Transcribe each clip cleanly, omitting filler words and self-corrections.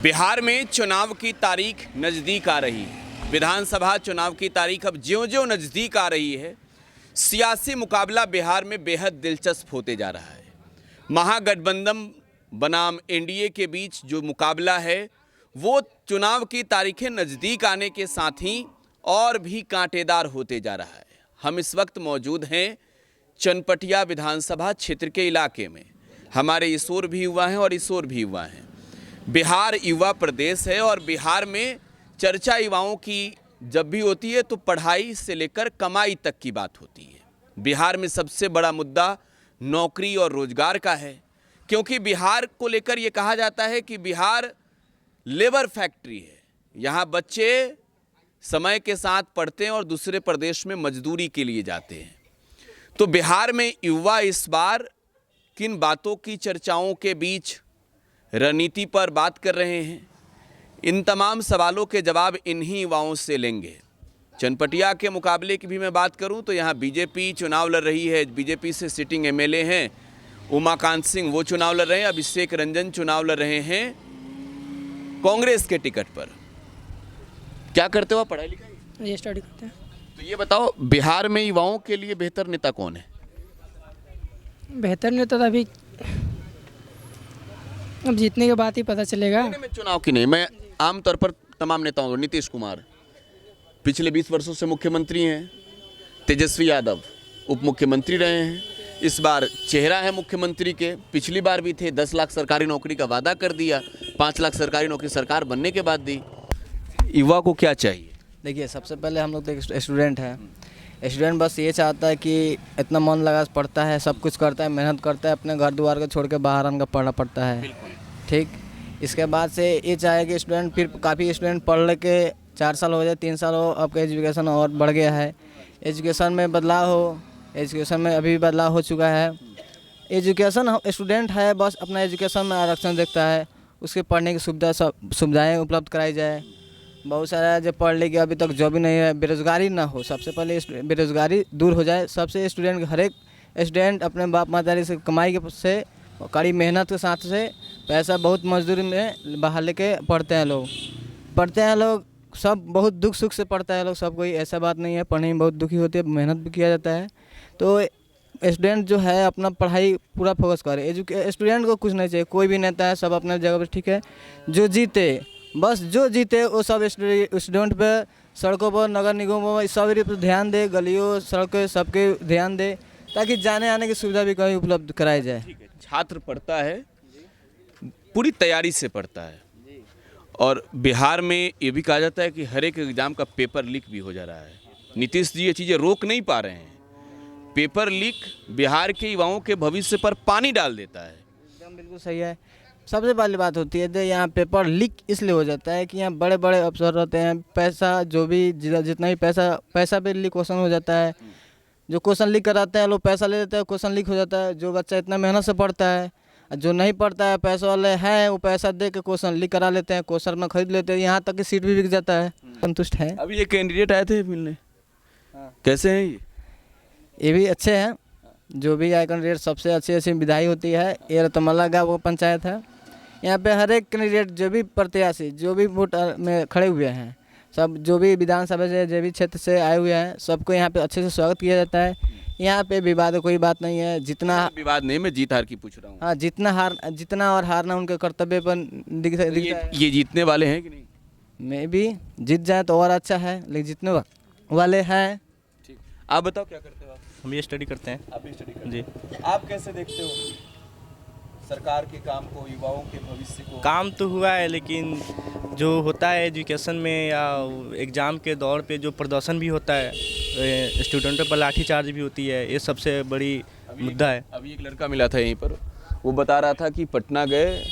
बिहार में चुनाव की तारीख नज़दीक आ रही है। विधानसभा चुनाव की तारीख अब ज्यों-ज्यों नज़दीक आ रही है, सियासी मुकाबला बिहार में बेहद दिलचस्प होते जा रहा है। महागठबंधन बनाम एनडीए के बीच जो मुकाबला है, वो चुनाव की तारीखें नज़दीक आने के साथ ही और भी कांटेदार होते जा रहा है। हम इस वक्त मौजूद हैं चनपटिया विधानसभा क्षेत्र के इलाके में। हमारे इस ओर भी युवा हैं और इस ओर भी युवा हैं। बिहार युवा प्रदेश है और बिहार में चर्चा युवाओं की जब भी होती है तो पढ़ाई से लेकर कमाई तक की बात होती है। बिहार में सबसे बड़ा मुद्दा नौकरी और रोजगार का है, क्योंकि बिहार को लेकर ये कहा जाता है कि बिहार लेबर फैक्ट्री है। यहाँ बच्चे समय के साथ पढ़ते हैं और दूसरे प्रदेश में मजदूरी के लिए जाते हैं। तो बिहार में युवा इस बार किन बातों की चर्चाओं के बीच रणनीति पर बात कर रहे हैं, इन तमाम सवालों के जवाब इन्हीं युवाओं से लेंगे। चनपटिया के मुकाबले की भी मैं बात करूं तो यहाँ बीजेपी चुनाव लड़ रही है। बीजेपी से सिटिंग एमएलए हैं उमाकांत सिंह, वो चुनाव लड़ रहे हैं। अभिषेक रंजन चुनाव लड़ रहे हैं कांग्रेस के टिकट पर। क्या करते हो आप? पढ़ाई लिखाई? ये स्टडी करते हैं। तो ये बताओ, बिहार में युवाओं के लिए बेहतर नेता कौन है? बेहतर नेता तो अभी अब जीतने के बाद ही पता चलेगा। मैं चुनाव की नहीं, मैं आमतौर पर तमाम नेताओं को, नीतीश कुमार पिछले 20 वर्षों से मुख्यमंत्री हैं, तेजस्वी यादव उप मुख्यमंत्री रहे हैं, इस बार चेहरा है मुख्यमंत्री के, पिछली बार भी थे। 10 लाख सरकारी नौकरी का वादा कर दिया, 5 लाख सरकारी नौकरी सरकार बनने के बाद दी। युवा को क्या चाहिए? देखिए, सबसे पहले हम लोग तो एक स्टूडेंट हैं। स्टूडेंट बस ये चाहता है कि इतना मन लगा पढ़ता है, सब कुछ करता है, मेहनत करता है, अपने घर द्वार को छोड़ के बाहर आने का पढ़ना पड़ता है। ठीक, इसके बाद से ये चाहे कि स्टूडेंट फिर काफ़ी स्टूडेंट पढ़ के 4 साल हो जाए, 3 साल हो, आपका एजुकेशन और बढ़ गया है। एजुकेशन में बदलाव हो, एजुकेशन में अभी भी बदलाव हो चुका है। एजुकेशन स्टूडेंट है, बस अपना एजुकेशन में आरक्षण देखता है, उसके पढ़ने की सुविधाएँ उपलब्ध कराई जाए। बहुत सारा जो पढ़ ले के अभी तक जॉब ही नहीं है, बेरोज़गारी ना हो, सबसे पहले बेरोज़गारी दूर हो जाए। सबसे स्टूडेंट, हर एक स्टूडेंट अपने बाप मातारी से कमाई के से कड़ी मेहनत के साथ से पैसा बहुत मजदूरी में बाहर लेके पढ़ते हैं लोग सब बहुत दुख सुख से पढ़ता है लोग। सब कोई ऐसा बात नहीं है, पढ़ने में बहुत दुखी होते हैं, मेहनत भी किया जाता है। तो स्टूडेंट जो है अपना पढ़ाई पूरा फोकस करे। स्टूडेंट को कुछ नहीं चाहिए, कोई भी नेता है सब अपने जगह पर ठीक है, जो जीते वो सब स्टूडेंट पे, सड़कों पर, नगर निगमों में सब पर ध्यान दे, गलियों सड़कों सबके ध्यान दे, ताकि जाने आने की सुविधा भी कहीं उपलब्ध कराई जाए। छात्र पढ़ता है, पूरी तैयारी से पढ़ता है, और बिहार में ये भी कहा जाता है कि हर एक एग्जाम का पेपर लीक भी हो जा रहा है। नीतीश जी ये चीज़ें रोक नहीं पा रहे हैं। पेपर लीक बिहार के युवाओं के भविष्य पर पानी डाल देता है। एकदम बिल्कुल सही है। सबसे पहली बात होती है तो यहाँ पेपर लीक इसलिए हो जाता है कि यहाँ बड़े बड़े अफसर रहते हैं, पैसा जो भी जितना भी पैसा पे लीक क्वेश्चन हो जाता है। जो क्वेश्चन लीक कराते हैं लोग पैसा ले लेते हैं, क्वेश्चन लीक हो जाता है। जो बच्चा इतना मेहनत से पढ़ता है, जो नहीं पढ़ता है, पैसे वाले हैं, वो पैसा दे के क्वेश्चन लीक करा लेते हैं, क्वेश्चन में खरीद लेते हैं, यहाँ तक कि सीट भी बिक जाता है। संतुष्ट है। अभी ये कैंडिडेट आए थे मिलने, कैसे हैं ये भी अच्छे हैं। जो भी आए कैंडिडेट सबसे अच्छी विधायी होती है। ये रतमल्ला गाँव वो पंचायत है। यहाँ पे हर एक कैंडिडेट, जो भी प्रत्याशी, जो भी वोट में खड़े हुए हैं, सब जो भी विधानसभा से, जो भी क्षेत्र से आए हुए हैं, सबको यहाँ पे अच्छे से स्वागत किया जाता है। यहाँ पे विवाद कोई बात नहीं है। जितना विवाद नहीं, मैं जीत हार की पूछ रहा हूँ। हाँ, जितना और हारना उनके कर्तव्य पर दिखता है। ये जीतने वाले हैं कि नहीं? मैं भी जीत जाए तो और अच्छा है, लेकिन जीतने वाले हैं। ठीक, आप बताओ क्या करते हो आप? हम ये स्टडी करते हैं। आप भी स्टडी करते जी। हैं। आप कैसे देखते हो सरकार के काम को, युवाओं के भविष्य को? काम तो हुआ है, लेकिन जो होता है एजुकेशन में या एग्ज़ाम के दौर पे जो प्रदर्शन भी होता है, स्टूडेंटों पर लाठीचार्ज भी होती है, ये सबसे बड़ी मुद्दा है। अभी एक लड़का मिला था यहीं पर, वो बता रहा था कि पटना गए,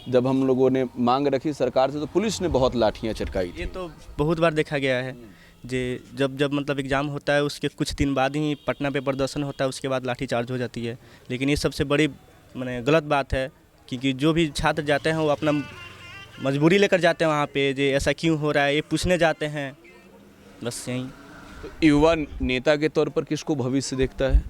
जब हम लोगों ने मांग रखी सरकार से तो पुलिस ने बहुत लाठियाँ चटकाई। ये तो बहुत बार देखा गया है। जब मतलब एग्ज़ाम होता है उसके कुछ दिन बाद ही पटना पे प्रदर्शन होता है, उसके बाद लाठीचार्ज हो जाती है। लेकिन ये सबसे बड़ी माने गलत बात है, क्योंकि जो भी छात्र जाते हैं वो अपना मजबूरी लेकर जाते हैं वहाँ पे, जो ऐसा क्यों हो रहा है ये पूछने जाते हैं, बस यही। तो युवा नेता के तौर पर किसको भविष्य देखता है?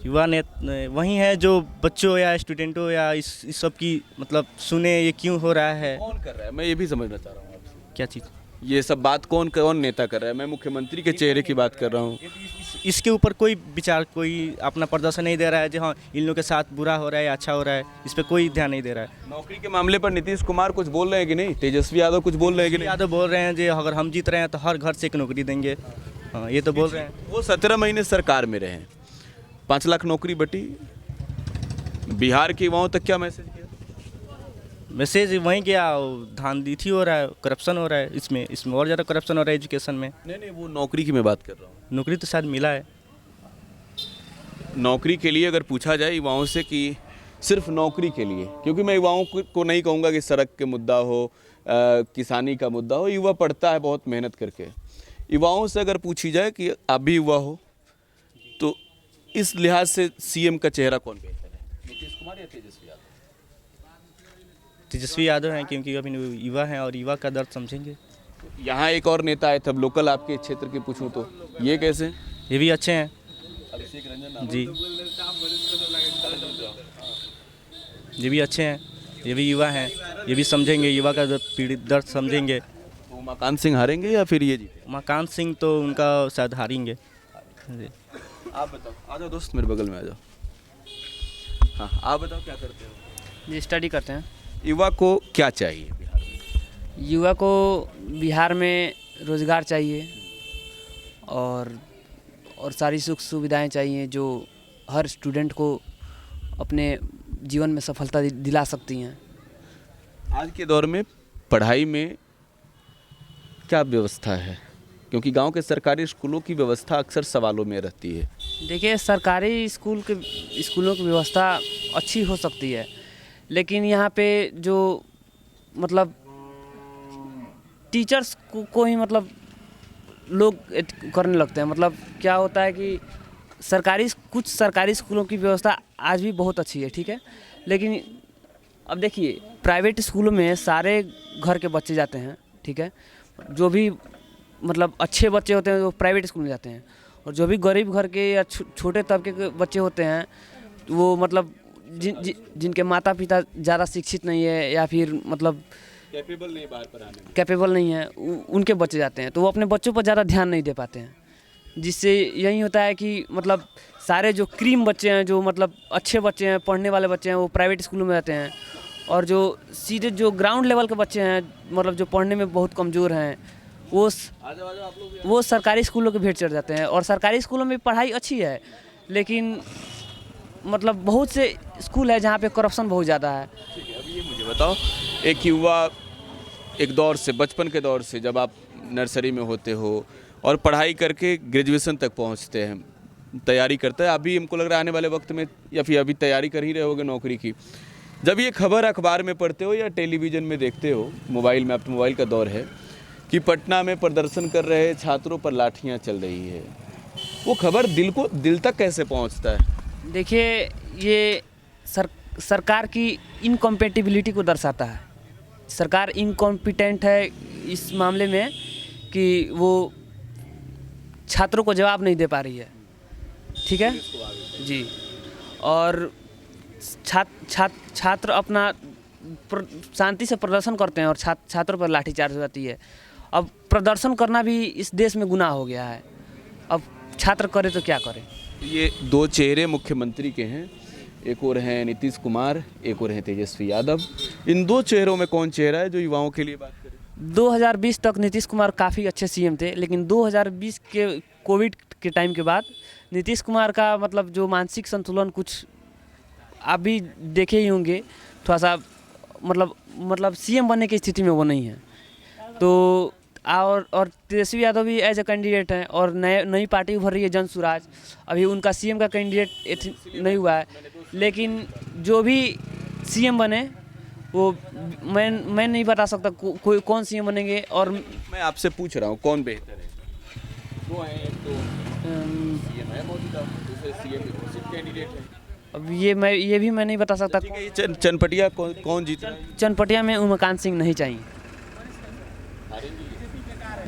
युवा ने वही है जो बच्चों या स्टूडेंटों या इस सब की मतलब सुने ये क्यों हो रहा है, कौन कर रहा है, मैं ये भी समझना चाह रहा हूँ आपसे। क्या चीज़। ये सब बात कौन कौन नेता कर रहा है? मैं मुख्यमंत्री के चेहरे की बात कर रहा हूँ। इसके ऊपर कोई विचार, कोई अपना प्रदर्शन नहीं दे रहा है जो हाँ इन लोगों के साथ बुरा हो रहा है या अच्छा हो रहा है, इस पर कोई ध्यान नहीं दे रहा है। नौकरी के मामले पर नीतीश कुमार कुछ बोल रहे हैं कि नहीं? तेजस्वी यादव कुछ बोल रहे हैं कि नहीं? यादव बोल रहे हैं जो अगर हम जीत रहे हैं तो हर घर से एक नौकरी देंगे, हाँ ये तो बोल रहे हैं। वो 17 महीने सरकार में रहे, 5 लाख नौकरी बटी। बिहार के युवाओं तक क्या मैसेज किया? मैसेज वहीं गया, धांधली हो रहा है, करप्शन हो रहा है, इसमें और ज़्यादा करप्शन हो रहा है एजुकेशन में। नहीं, वो नौकरी की मैं बात कर रहा हूँ। नौकरी तो शायद मिला है। नौकरी के लिए अगर पूछा जाए युवाओं से कि सिर्फ नौकरी के लिए, क्योंकि मैं युवाओं को नहीं कहूँगा कि सड़क के मुद्दा हो, किसानी का मुद्दा हो, युवा पढ़ता है बहुत मेहनत करके। युवाओं से अगर पूछी जाए कि आप भी युवा हो तो इस लिहाज से सीएम का चेहरा कौन बेहतर है, नीतीश कुमार या तेजस्वी यादव? तेजस्वी यादव हैं क्योंकि अभी युवा हैं और युवा का दर्द समझेंगे। यहाँ एक और नेता आए थे, अब लोकल आपके क्षेत्र के पूछूं तो ये कैसे? ये भी अच्छे हैं जी, ये भी अच्छे हैं, ये भी युवा हैं, ये भी समझेंगे, युवा का पीड़ित दर्द समझेंगे। तो उमाकांत सिंह हारेंगे या फिर ये जीते? उमाकांत सिंह तो उनका शायद हारेंगे जी। आप बताओ, आ जाओ दोस्त मेरे बगल में आ जाओ। हाँ, आप बताओ क्या करते हो? जी स्टडी करते हैं। युवा को क्या चाहिए बिहार में? युवा को बिहार में रोज़गार चाहिए और सारी सुख सुविधाएं चाहिए जो हर स्टूडेंट को अपने जीवन में सफलता दिला सकती हैं। आज के दौर में पढ़ाई में क्या व्यवस्था है? क्योंकि गांव के सरकारी स्कूलों की व्यवस्था अक्सर सवालों में रहती है। देखिए सरकारी स्कूलों की व्यवस्था अच्छी हो सकती है, लेकिन यहाँ पे जो मतलब टीचर्स को ही मतलब लोग करने लगते हैं। मतलब क्या होता है कि कुछ सरकारी स्कूलों की व्यवस्था आज भी बहुत अच्छी है, ठीक है, लेकिन अब देखिए प्राइवेट स्कूलों में सारे घर के बच्चे जाते हैं, ठीक है, जो भी मतलब अच्छे बच्चे होते हैं वो प्राइवेट स्कूल में जाते हैं, और जो भी गरीब घर के या छोटे तबके के बच्चे होते हैं वो मतलब जिनके माता पिता ज़्यादा शिक्षित नहीं है या फिर मतलब कैपेबल नहीं है, उनके बच्चे जाते हैं, तो वो अपने बच्चों पर ज़्यादा ध्यान नहीं दे पाते हैं, जिससे यही होता है कि मतलब सारे जो क्रीम बच्चे हैं, जो मतलब अच्छे बच्चे हैं, पढ़ने वाले बच्चे हैं, वो प्राइवेट स्कूलों में रहते हैं, और जो सीधे जो ग्राउंड लेवल के बच्चे हैं, मतलब जो पढ़ने में बहुत कमज़ोर हैं, वो सरकारी स्कूलों के भेंट चढ़ जाते हैं। और सरकारी स्कूलों में पढ़ाई अच्छी है, लेकिन मतलब बहुत से स्कूल है जहाँ पे करप्शन बहुत ज़्यादा है। ठीक है, अब ये मुझे बताओ, एक युवा एक दौर से, बचपन के दौर से जब आप नर्सरी में होते हो और पढ़ाई करके ग्रेजुएशन तक पहुंचते हैं, तैयारी करते हैं, अभी हमको लग रहा है आने वाले वक्त में या फिर अभी तैयारी कर ही रहे होगे नौकरी की, जब ये खबर अखबार में पढ़ते हो या टेलीविज़न में देखते हो, मोबाइल में, अब तो मोबाइल का दौर है, कि पटना में प्रदर्शन कर रहे छात्रों पर लाठियाँ चल रही है, वो खबर दिल तक कैसे पहुँचता है? देखिए ये सरकार की इनकम्पेटिबिलिटी को दर्शाता है। सरकार इनकॉम्पिटेंट है इस मामले में कि वो छात्रों को जवाब नहीं दे पा रही है, ठीक है जी, और छात्र अपना शांति से प्रदर्शन करते हैं और छात्रों पर लाठीचार्ज हो जाती है। अब प्रदर्शन करना भी इस देश में गुनाह हो गया है, अब छात्र करे तो क्या करे। ये दो चेहरे मुख्यमंत्री के हैं, एक और हैं नीतीश कुमार, एक और हैं तेजस्वी यादव। इन दो चेहरों में कौन चेहरा है जो युवाओं के लिए बात करे? 2020 तक नीतीश कुमार काफ़ी अच्छे सीएम थे, लेकिन 2020 के कोविड के टाइम के बाद नीतीश कुमार का मतलब जो मानसिक संतुलन कुछ आप भी देखे ही होंगे, थोड़ा सा मतलब सीएम बनने की स्थिति में वो नहीं है। तो और तेजस्वी यादव भी एज ए कैंडिडेट हैं और नई पार्टी उभर रही है जन स्वराज, अभी उनका सीएम का कैंडिडेट नहीं हुआ है, लेकिन जो भी सीएम बने वो मैं नहीं बता सकता कोई कौन सीएम बनेंगे। और मैं आपसे पूछ रहा हूँ कौन बेहतर है? दो हैं, एक तो सीएम है मौजूदा, दूसरे सीएम के घोषित कैंडिडेट हैं। अब ये भी मैं नहीं बता सकता। ठीक है, ये चनपटिया कौन जीत रहा है? चनपटिया में उमाकांत सिंह नहीं चाहिए,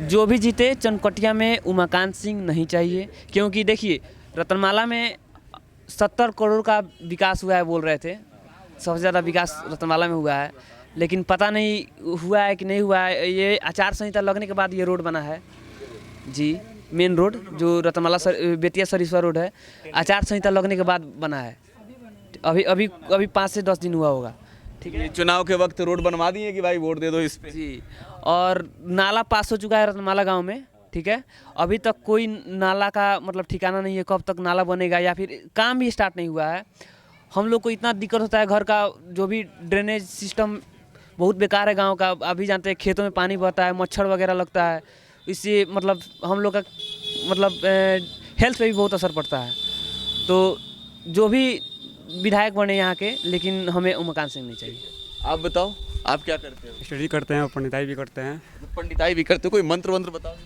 जो भी जीते चनपटिया में उमाकांत सिंह नहीं चाहिए, क्योंकि देखिए रतनमाला में 70 करोड़ का विकास हुआ है बोल रहे थे, सबसे ज़्यादा विकास रतनमाला में हुआ है, लेकिन पता नहीं हुआ है कि नहीं हुआ है। ये आचार संहिता लगने के बाद ये रोड बना है जी, मेन रोड जो रतनमाला बेतिया सरिस्वा रोड है, आचार संहिता लगने के बाद बना है। अभी अभी अभी 5 से 10 दिन हुआ होगा, ठीक है ये चुनाव के वक्त रोड बनवा दिए कि भाई वोट दे दो इस पे। जी। और नाला पास हो चुका है रतनमाला गांव में, ठीक है। अभी तक कोई नाला का मतलब ठिकाना नहीं है, कब तक नाला बनेगा या फिर काम भी स्टार्ट नहीं हुआ है। हम लोग को इतना दिक्कत होता है, घर का जो भी ड्रेनेज सिस्टम बहुत बेकार है गांव का। अभी जानते हैं खेतों में पानी बहता है, मच्छर वगैरह लगता है, इससे मतलब हम लोग का मतलब हेल्थ पे भी बहुत असर पड़ता है। तो जो भी विधायक बने यहाँ के, लेकिन हमें उमाकांत सिंह नहीं चाहिए। आप बताओ, आप क्या करते हो? स्टडी करते हैं और पंडिताई भी करते हैं। पंडिताई भी करते हो, कोई मंत्र वंत्र बताओ।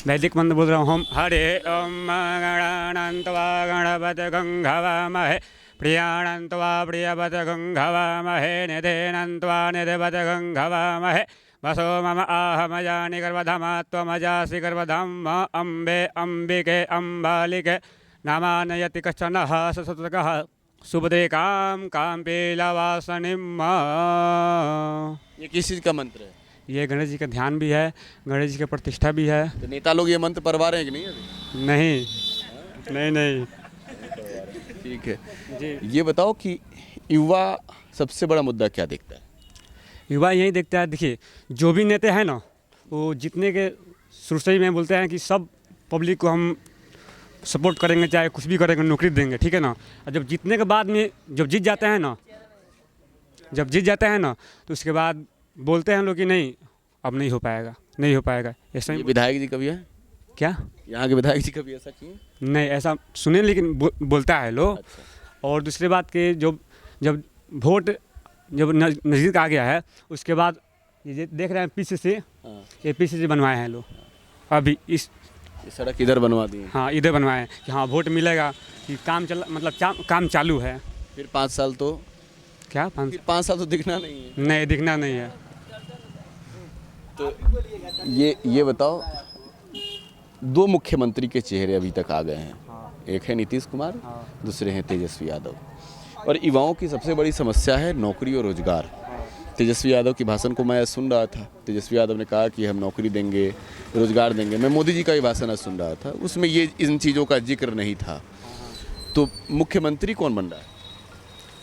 वैदिक मंत्र बोल रहा हूँ हम। हरे ओम गणानंतवा गणपत गंघवामहे प्रियानंतवा प्रियपत गंघवामहे निधेनंतवा निधपत गंघवामहे वसो मम आहमजानि गर्भधमा त्वमजासि गर्भधम अम्बे अम्बिके अम्बालिके नामानयति कश्चनः ससुतकः सुभद्रे काम पेलवासनिम्। ये किस चीज़ का मंत्र है? ये गणेश जी का ध्यान भी है, गणेश जी की प्रतिष्ठा भी है। तो नेता लोग ये मंत्र पढ़वा रहे हैं कि नहीं अभी? नहीं नहीं ठीक है जी। ये बताओ कि युवा सबसे बड़ा मुद्दा क्या देखता है? युवा यही देखता है, देखिए जो भी नेता है ना, वो जितने के शुरू से ही मैं बोलते हैं कि सब पब्लिक को हम सपोर्ट करेंगे, चाहे कुछ भी करेंगे, नौकरी देंगे, ठीक है ना। और जब जीतने के बाद में जब जीत जाते हैं ना, तो उसके बाद बोलते हैं लोग कि नहीं अब नहीं हो पाएगा ऐसा ये ही। विधायक जी कभी है क्या? यहाँ के विधायक जी कभी ऐसा किए? नहीं ऐसा सुने, लेकिन बोलता है लोग। अच्छा। और दूसरी बात कि जब वोट जब नज़दीक आ गया है, उसके बाद ये देख रहे हैं पीछे से, हाँ। ये पीछे से बनवाए हैं लोग अभी इस। ये सड़क इधर बनवा दी है। हाँ इधर बनवाए हैं कि हाँ वोट मिलेगा, कि काम चल मतलब काम चालू है। फिर 5 साल तो क्या फिर 5 साल तो दिखना नहीं है। नहीं दिखना नहीं है। तो ये बताओ, 2 मुख्यमंत्री के चेहरे अभी तक आ गए हैं। एक है नीतीश कुमार, दूसरे हैं तेजस्वी यादव। और युवाओं की सबसे बड़ी समस्या है नौकरी और रोजगार। तेजस्वी यादव की भाषण को मैं सुन रहा था, तेजस्वी यादव ने कहा कि हम नौकरी देंगे, रोजगार देंगे। मैं मोदी जी का भी भाषण सुन रहा था, उसमें ये इन चीज़ों का जिक्र नहीं था। तो मुख्यमंत्री कौन बन रहा है?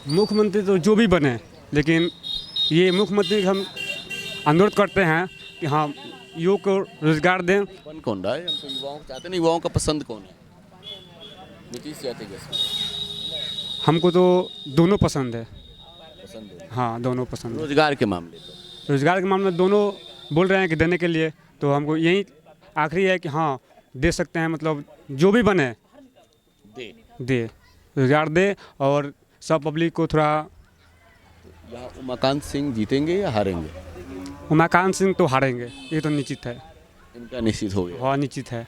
मुख्यमंत्री तो जो भी बने, लेकिन ये मुख्यमंत्री हम अनुरोध करते हैं कि हाँ युवक को रोजगार दें। बन कौन रहा है? हम तो युवाओं को चाहते नहीं, युवाओं का पसंद कौन है? नीतीश या तेजस्वी? हमको तो दोनों पसंद है। पसंद है। हाँ दोनों पसंद है। रोजगार के मामले तो रोजगार के मामले में दोनों बोल रहे हैं कि देने के लिए, तो हमको यही आखिरी है कि हाँ दे सकते हैं, मतलब जो भी बने दे रोजगार दे, और सब पब्लिक को थोड़ा। यहाँ उमाकांत सिंह जीतेंगे या हारेंगे? उमाकांत सिंह तो हारेंगे, ये तो निश्चित है। इनका निश्चित हो गया। हाँ निश्चित है।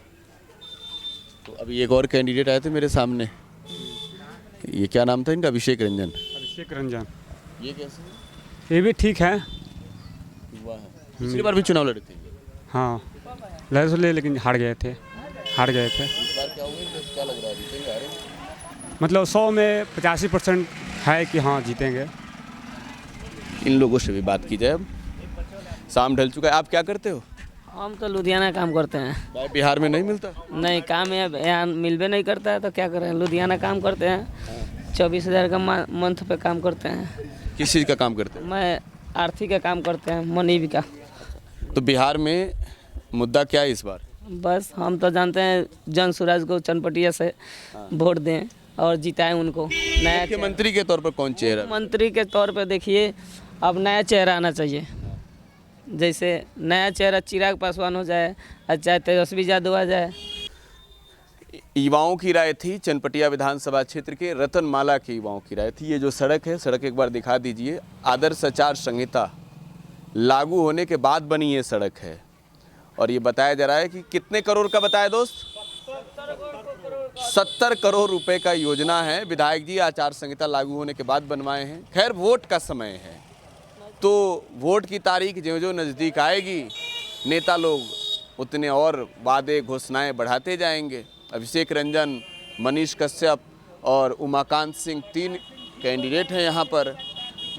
तो अभी एक और कैंडिडेट आए थे मेरे सामने, ये क्या नाम था इनका? अभिषेक रंजन। अभिषेक रंजन, ये कैसे? ये भी ठीक है। युवा है, पिछली बार भी चुनाव लड़े थे। हाँ लड़े ले, लेकिन हार गए थे। इस बार क्या हुआ? क्या लग रहा है, जीतेंगे हारेंगे? मतलब 100 में 85% है कि हाँ जीतेंगे। इन लोगों से भी बात की जाए। अब शाम ढल चुका है, आप क्या करते हो? हम तो लुधियाना काम करते हैं। भाई बिहार में नहीं मिलता? नहीं काम यहाँ मिलबे नहीं करता है, तो क्या करें, लुधियाना काम करते हैं। 24,000 का मंथ पे काम करते हैं। किस चीज़ का काम करते हैं? मैं आर्थिक का काम करते हैं, मनीबी का। तो बिहार में मुद्दा क्या है इस बार? बस हम तो जानते हैं जन सुराज को चनपटिया से वोट दें और जिताएं उनको। नया मुख्यमंत्री के तौर पर कौन चेहरा? मंत्री के तौर पे देखिए, अब नया चेहरा आना चाहिए। जैसे नया चेहरा चिराग पासवान हो जाए, चाहे तेजस्वी यादव आ जाए। युवाओं की राय थी, चनपटिया विधानसभा क्षेत्र के रतनमाला के युवाओं की राय थी। ये जो सड़क है, सड़क एक बार दिखा दीजिए। आदर्श आचार संहिता लागू होने के बाद बनी ये सड़क है, और ये बताया जा रहा है कि कितने करोड़ का बताया दोस्त? 70 करोड़ रुपए का योजना है। विधायक जी आचार संहिता लागू होने के बाद बनवाए हैं। खैर वोट का समय है, तो वोट की तारीख जो नज़दीक आएगी, नेता लोग उतने और वादे घोषणाएं बढ़ाते जाएंगे। अभिषेक रंजन, मनीष कश्यप और उमाकांत सिंह 3 कैंडिडेट हैं यहाँ पर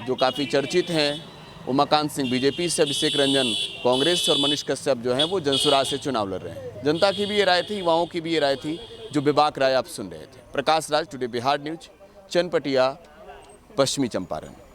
जो काफ़ी चर्चित हैं। उमाकांत सिंह बीजेपी से, अभिषेक रंजन कांग्रेस से और मनीष कश्यप जो हैं वो जनसुराज से चुनाव लड़ रहे हैं। जनता की भी ये राय थी, युवाओं की भी ये राय थी, जो बेबाक राय आप सुन रहे थे। प्रकाश राज, टुडे बिहार न्यूज, चनपटिया, पश्चिमी चंपारण।